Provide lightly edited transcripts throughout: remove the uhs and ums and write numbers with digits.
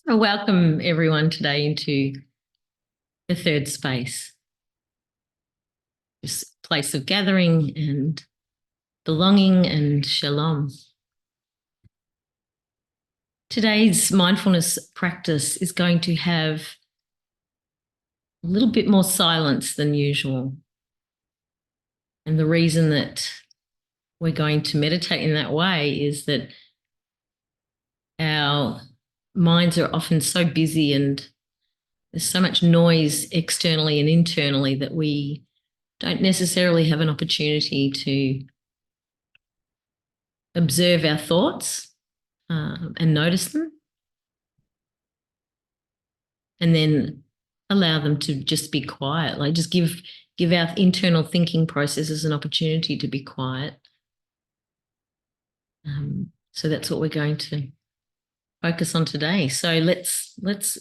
So welcome everyone today into the third space, this place of gathering and belonging and shalom. Today's mindfulness practice is going to have a little bit more silence than usual. And the reason that we're going to meditate in that way is that our minds are often so busy and there's so much noise externally and internally that we don't necessarily have an opportunity to observe our thoughts and notice them, and then allow them to just be quiet. Like just give our internal thinking processes an opportunity to be quiet. So that's what we're going to focus on today. So let's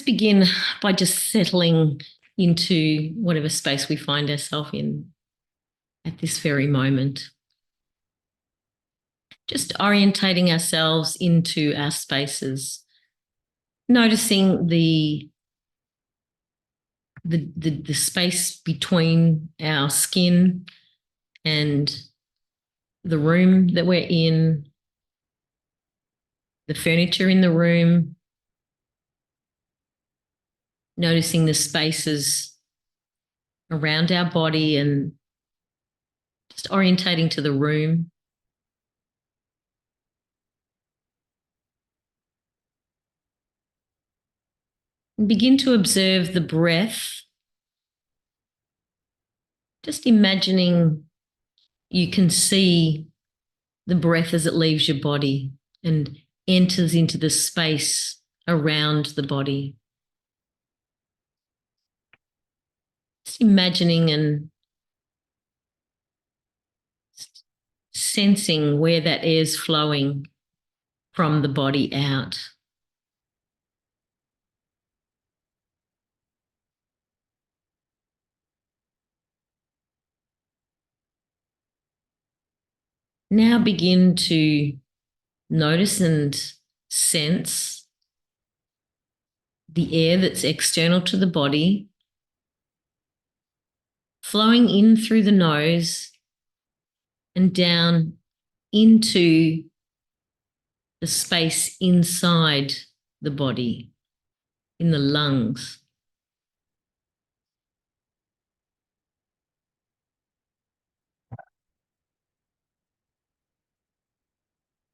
begin by just settling into whatever space we find ourselves in at this very moment. Just orientating ourselves into our spaces, noticing the space between our skin and the room that we're in, the furniture in the room, noticing the spaces around our body and just orientating to the room. And begin to observe the breath. Just imagining you can see the breath as it leaves your body and enters into the space around the body. Just imagining and sensing where that air is flowing from the body out. Now begin to notice and sense the air that's external to the body, flowing in through the nose and down into the space inside the body, in the lungs.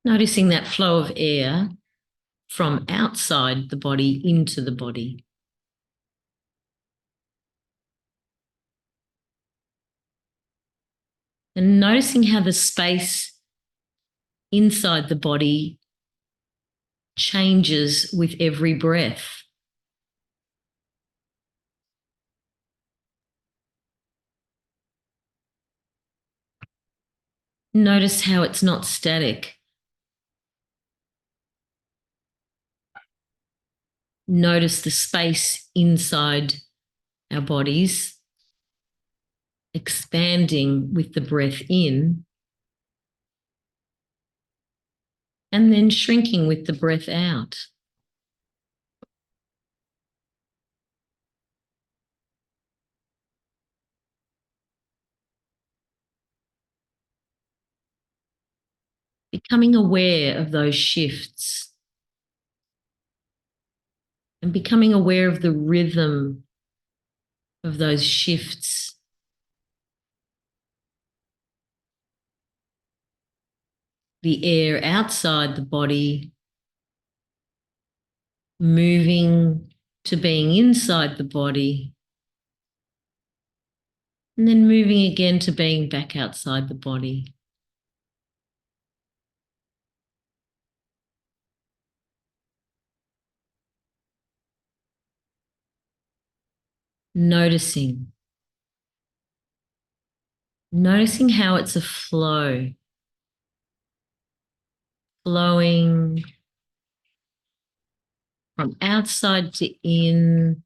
Noticing that flow of air from outside the body into the body. And noticing how the space inside the body changes with every breath. Notice how it's not static. Notice the space inside our bodies expanding with the breath in and then shrinking with the breath out. Becoming aware of those shifts and becoming aware of the rhythm of those shifts. The air outside the body moving to being inside the body and then moving again to being back outside the body. Noticing how it's a flow, flowing from outside to in,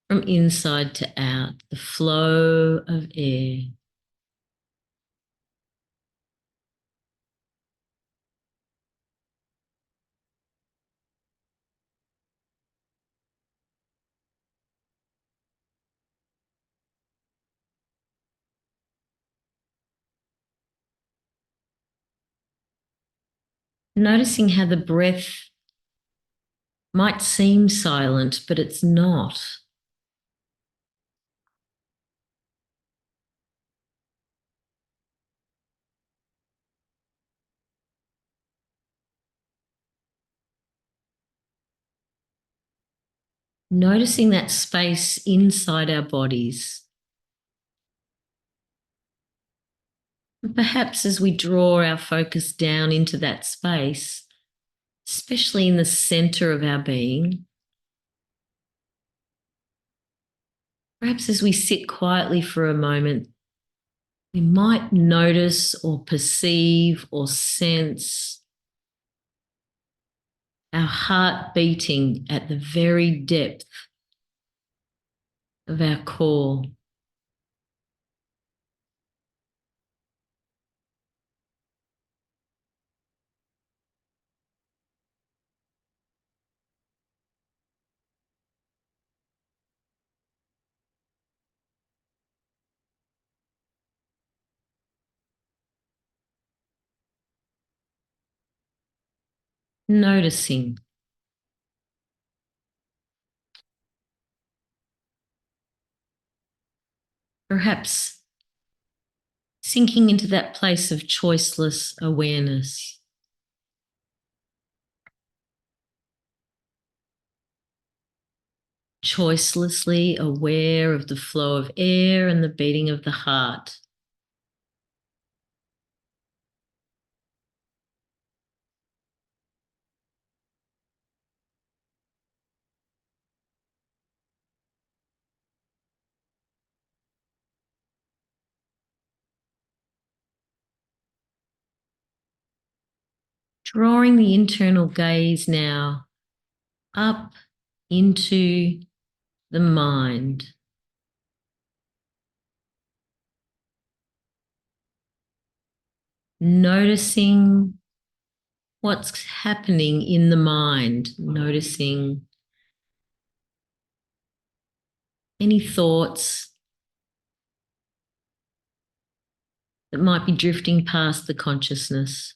from inside to out, the flow of air. Noticing how the breath might seem silent, but it's not. Noticing that space inside our bodies. And perhaps as we draw our focus down into that space, especially in the center of our being, perhaps as we sit quietly for a moment, we might notice or perceive or sense our heart beating at the very depth of our core. Noticing. Perhaps sinking into that place of choiceless awareness. Choicelessly aware of the flow of air and the beating of the heart. Drawing the internal gaze now up into the mind. Noticing what's happening in the mind, noticing any thoughts that might be drifting past the consciousness.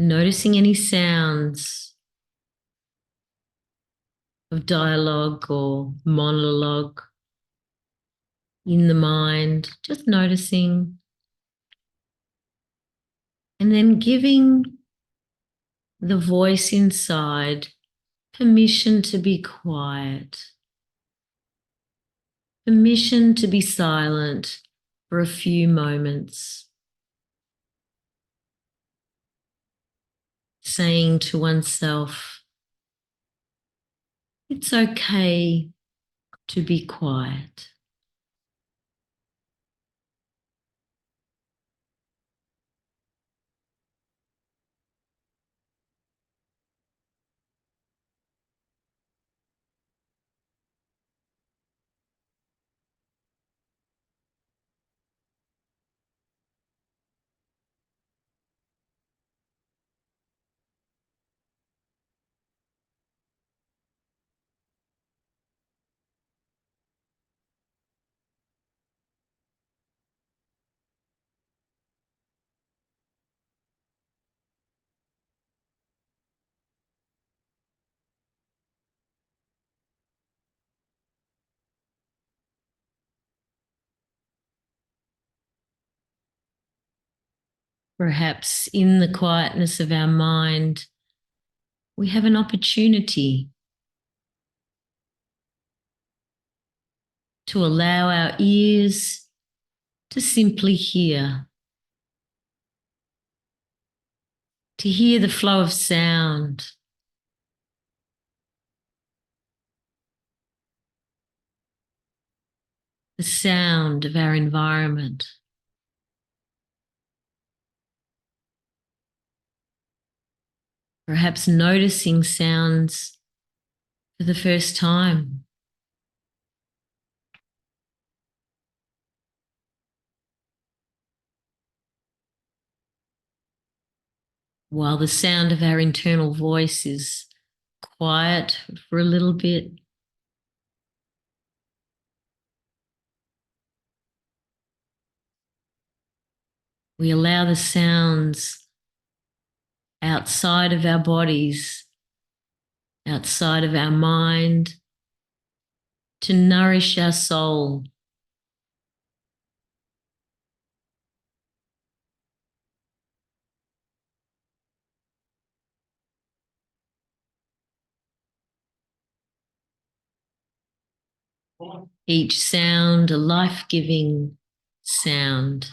Noticing any sounds of dialogue or monologue in the mind, just noticing, and then giving the voice inside permission to be quiet, permission to be silent for a few moments, saying to oneself, it's okay to be quiet. Perhaps in the quietness of our mind, we have an opportunity to allow our ears to simply to hear the flow of sound, the sound of our environment. Perhaps noticing sounds for the first time. while the sound of our internal voice is quiet for a little bit. We allow the sounds outside of our bodies, outside of our mind, to nourish our soul. Each sound a life-giving sound.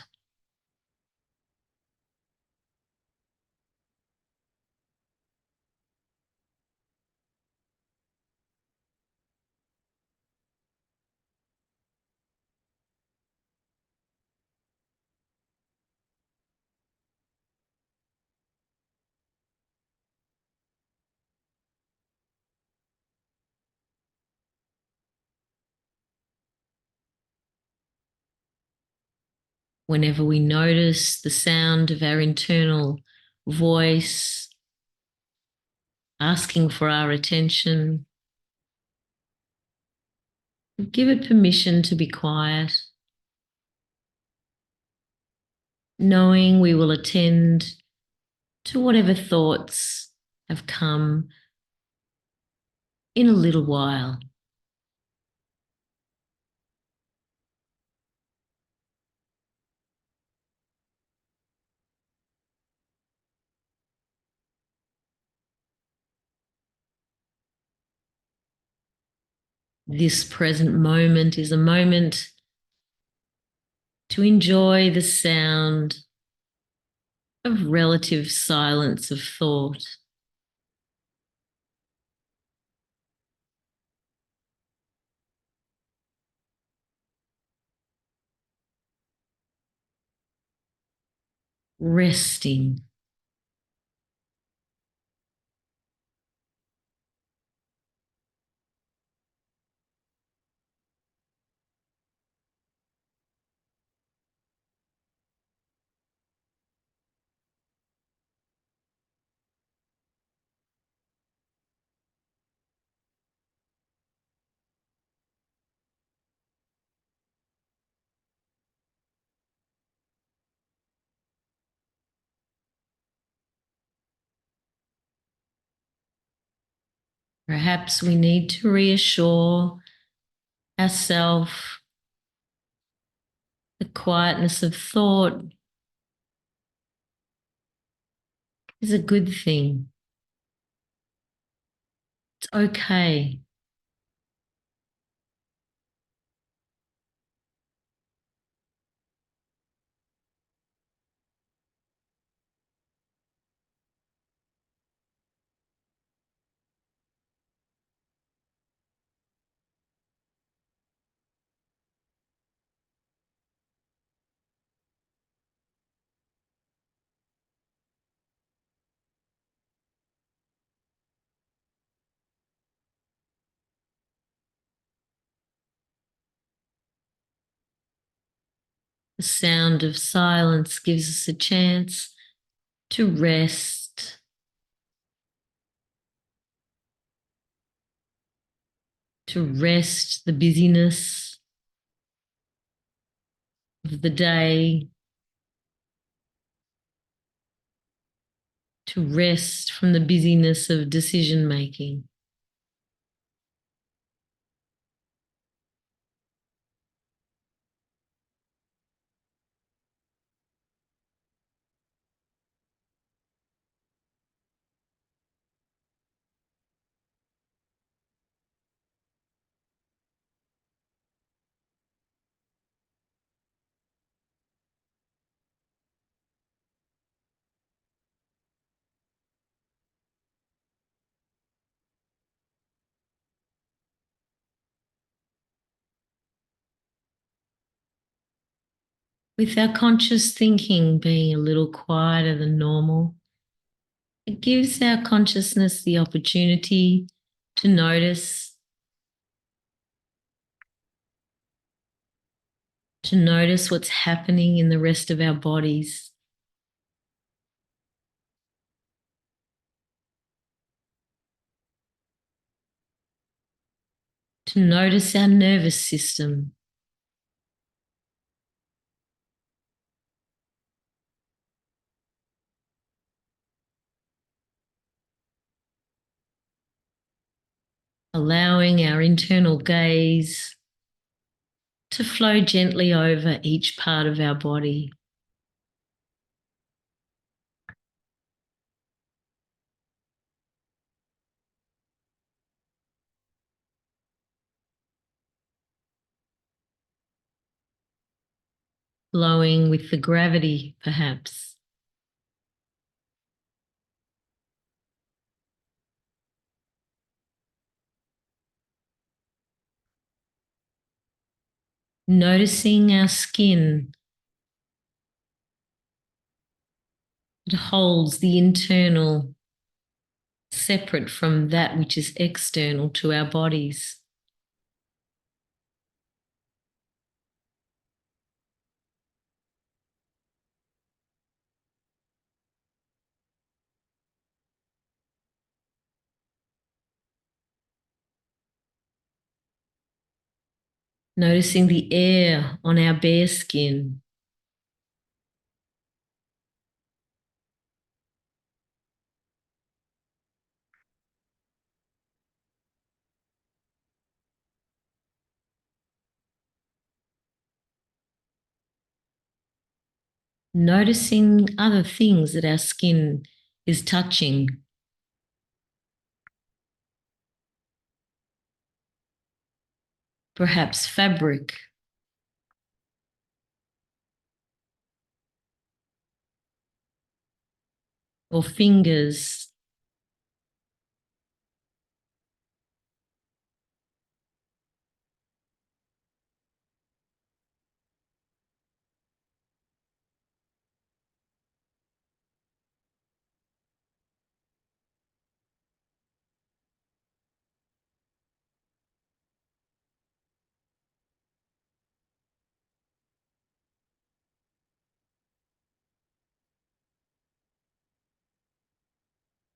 Whenever we notice the sound of our internal voice asking for our attention, give it permission to be quiet, knowing we will attend to whatever thoughts have come in a little while. This present moment is a moment to enjoy the sound of relative silence of thought. Resting. Perhaps we need to reassure ourselves the quietness of thought is a good thing. It's okay. The sound of silence gives us a chance to rest, the busyness of the day, to rest from the busyness of decision making. With our conscious thinking being a little quieter than normal, it gives our consciousness the opportunity to notice what's happening in the rest of our bodies. to notice our nervous system. Allowing our internal gaze to flow gently over each part of our body. Flowing with the gravity, perhaps. Noticing our skin. It holds the internal separate from that which is external to our bodies. Noticing the air on our bare skin. Noticing other things that our skin is touching. Perhaps fabric. Or fingers.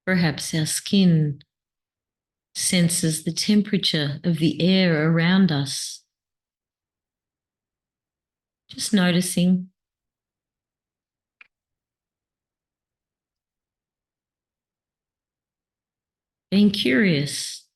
Perhaps our skin senses the temperature of the air around us. Just noticing. Being curious.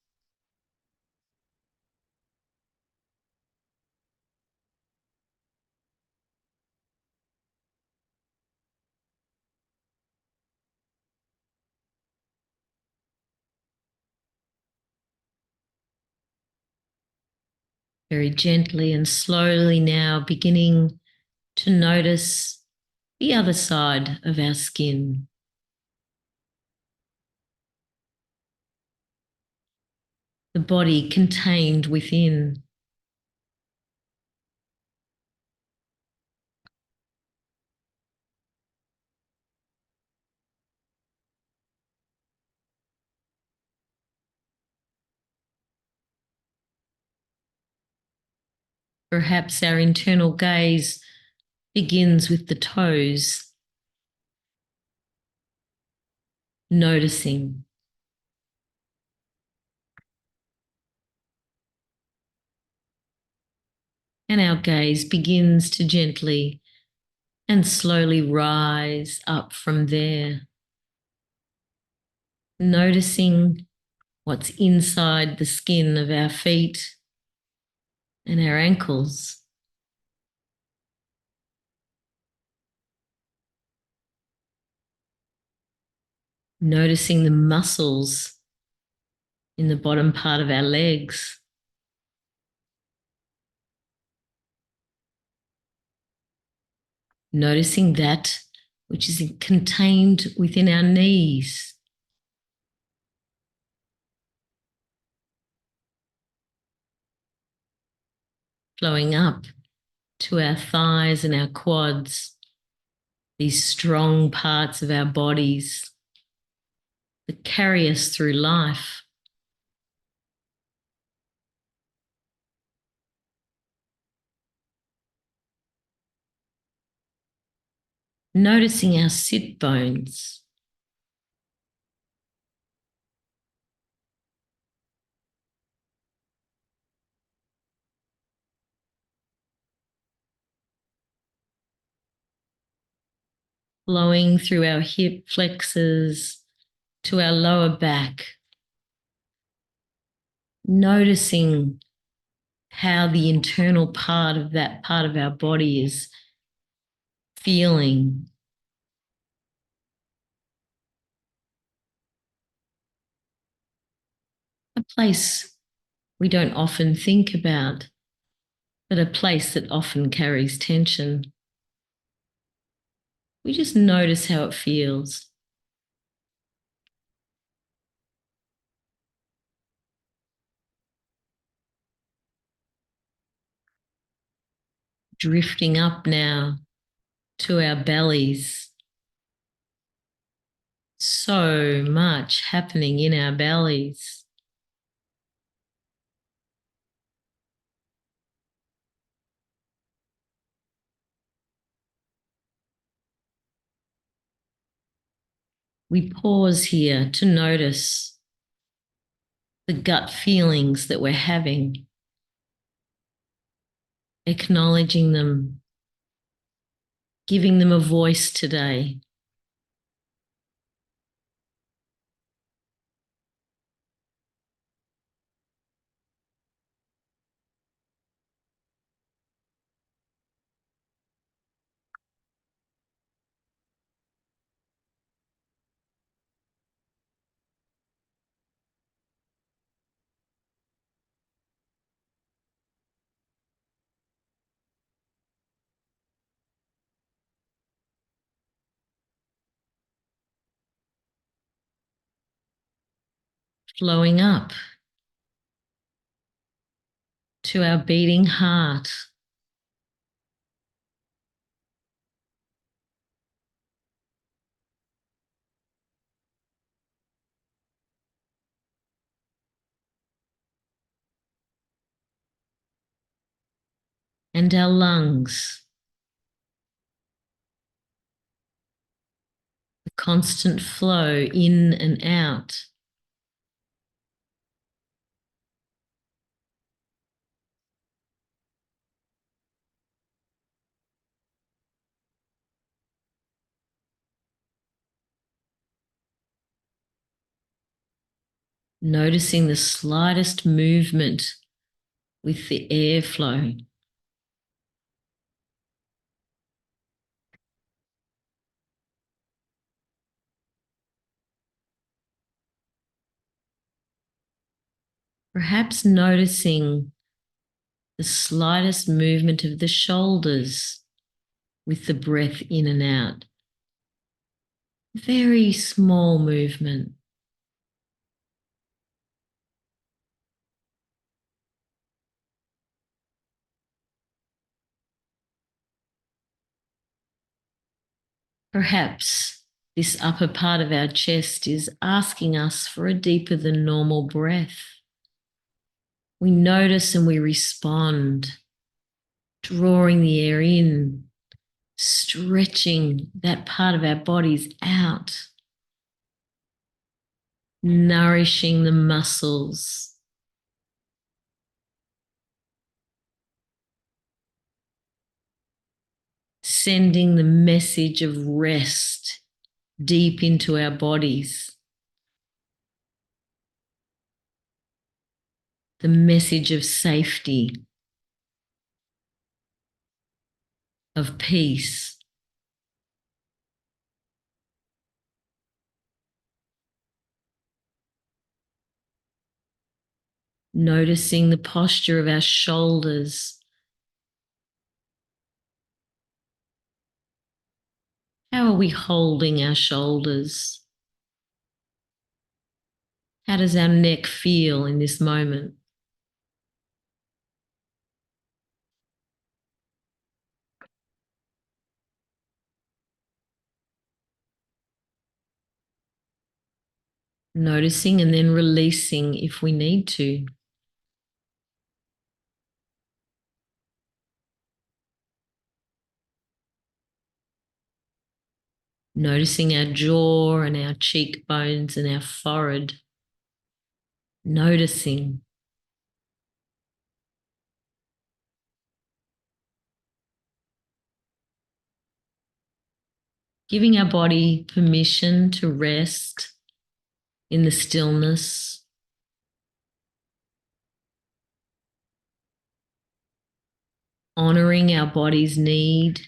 Very gently and slowly now beginning to notice the other side of our skin. The body contained within. Perhaps our internal gaze begins with the toes, noticing. And our gaze begins to gently and slowly rise up from there, noticing what's inside the skin of our feet and our ankles. Noticing the muscles in the bottom part of our legs. Noticing that which is contained within our knees. Flowing up to our thighs and our quads, these strong parts of our bodies that carry us through life. Noticing our sit bones. flowing through our hip flexors to our lower back, noticing how the internal part of that part of our body is feeling. A place we don't often think about, but a place that often carries tension. We just notice how it feels. Drifting up now to our bellies. So much happening in our bellies. We pause here to notice the gut feelings that we're having, acknowledging them, giving them a voice today. Flowing up to our beating heart. And our lungs. The constant flow in and out. Noticing the slightest movement with the airflow. Perhaps noticing the slightest movement of the shoulders with the breath in and out. Very small movement. Perhaps this upper part of our chest is asking us for a deeper than normal breath. We notice and we respond, drawing the air in, stretching that part of our bodies out, nourishing the muscles, sending the message of rest deep into our bodies, the message of safety, of peace. Noticing the posture of our shoulders. How are we holding our shoulders? How does our neck feel in this moment? Noticing and then releasing if we need to. Noticing our jaw and our cheekbones and our forehead. Noticing. giving our body permission to rest in the stillness, honoring our body's need,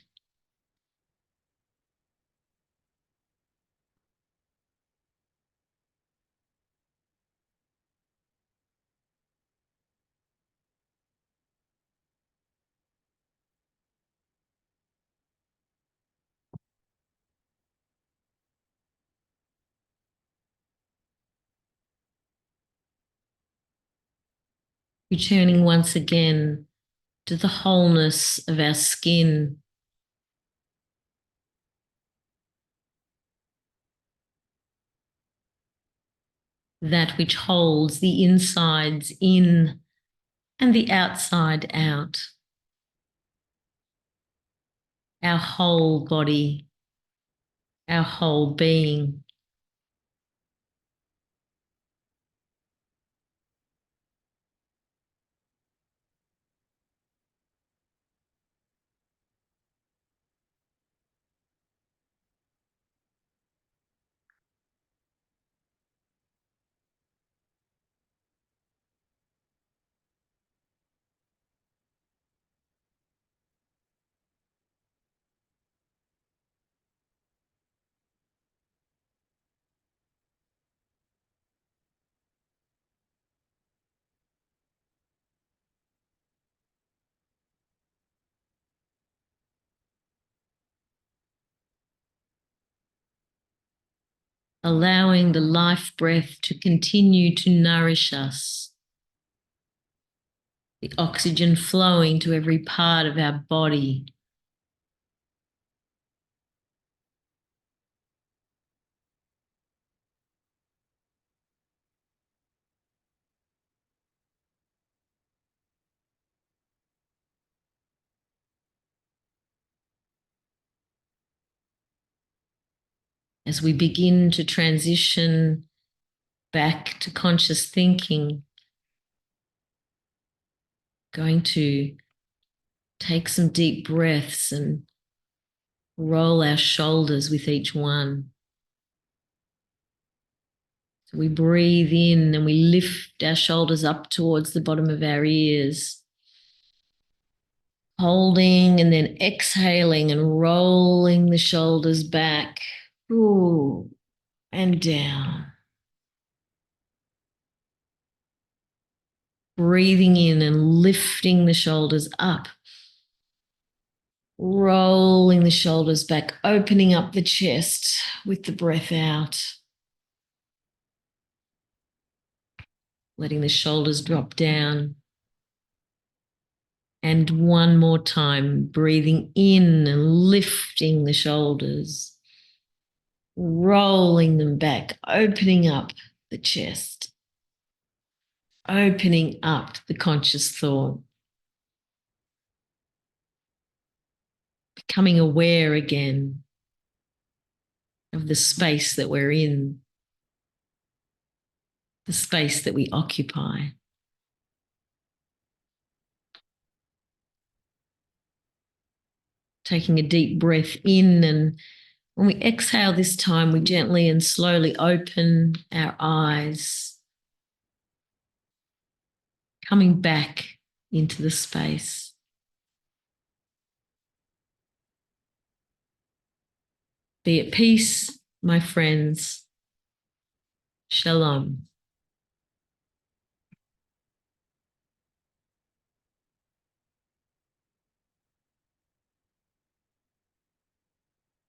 returning once again to the wholeness of our skin, that which holds the insides in and the outside out, our whole body, our whole being. Allowing the life breath to continue to nourish us, the oxygen flowing to every part of our body. As we begin to transition back to conscious thinking, going to take some deep breaths and roll our shoulders with each one. So we breathe in and we lift our shoulders up towards the bottom of our ears, holding and then exhaling and rolling the shoulders back. Ooh, and down. Breathing in and lifting the shoulders up. Rolling the shoulders back, opening up the chest with the breath out. Letting the shoulders drop down. And one more time, breathing in and lifting the shoulders. Rolling them back, opening up the chest. Opening up the conscious thought. Becoming aware again of the space that we're in, the space that we occupy. Taking a deep breath in, and when we exhale this time, we gently and slowly open our eyes, coming back into the space. Be at peace, my friends. Shalom.